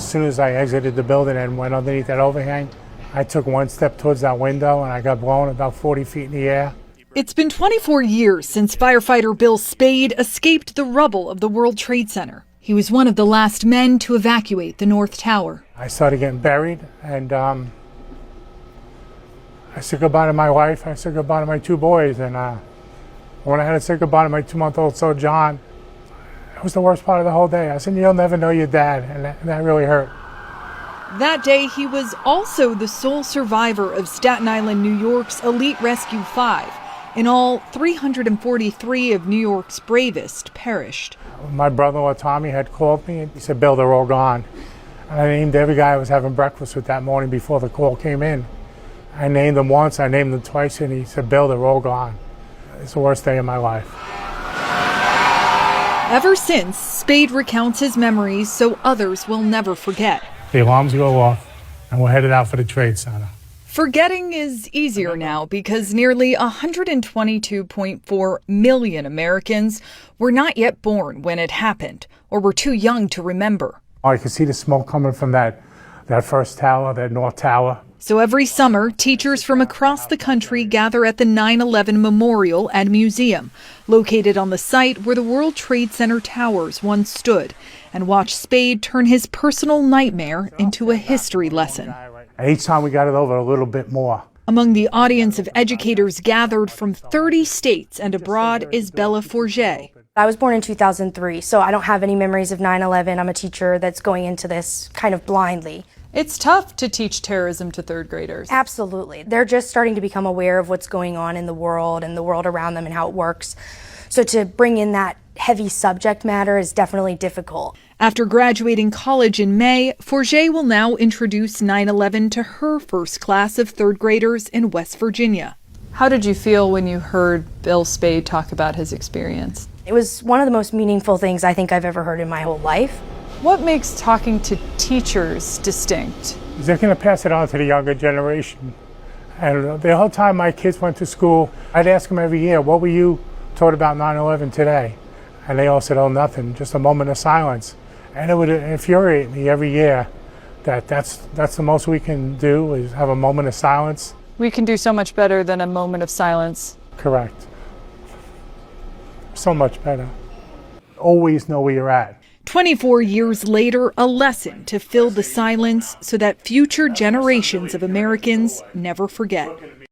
As soon as I exited the building and went underneath that overhang, I took one step towards that window and I got blown about 40 feet in the air. It's been 24 years since firefighter Bill Spade escaped the rubble of the World Trade Center. He was one of the last men to evacuate the North Tower. I started getting buried, and I said goodbye to my wife. I said goodbye to my two boys, and when I had to say goodbye to my 2-month-old son, John, it was the worst part of the whole day. I said, you'll never know your dad, and that really hurt. That day, he was also the sole survivor of Staten Island, New York's Elite Rescue 5. In all, 343 of New York's bravest perished. My brother-in-law, Tommy, had called me, and he said, Bill, they're all gone. And I named every guy I was having breakfast with that morning before the call came in. I named them once, I named them twice, and he said, Bill, they're all gone. It's the worst day of my life. Ever since, Spade recounts his memories so others will never forget. The alarms go off, and we're headed out for the Trade Center. Forgetting is easier now because nearly 122.4 million Americans were not yet born when it happened or were too young to remember. I could see the smoke coming from that first tower, that North Tower. So every summer, teachers from across the country gather at the 9/11 Memorial and Museum, located on the site where the World Trade Center towers once stood, and watch Spade turn his personal nightmare into a history lesson. And each time we got it over a little bit more. Among the audience of educators gathered from 30 states and abroad is Bella Forget. I was born in 2003, so I don't have any memories of 9/11. I'm a teacher that's going into this kind of blindly. It's tough to teach terrorism to third graders. Absolutely. They're just starting to become aware of what's going on in the world and the world around them and how it works. So to bring in that heavy subject matter is definitely difficult. After graduating college in May, Forget will now introduce 9/11 to her first class of third graders in West Virginia. How did you feel when you heard Bill Spade talk about his experience? It was one of the most meaningful things I think I've ever heard in my whole life. What makes talking to teachers distinct? They're going to pass it on to the younger generation. And the whole time my kids went to school, I'd ask them every year, what were you taught about 9/11 today? And they all said, oh, nothing, just a moment of silence. And it would infuriate me every year that that's the most we can do is have a moment of silence. We can do so much better than a moment of silence. Correct. So much better. Always know where you're at. 24 years later, a lesson to fill the silence so that future generations of Americans never forget.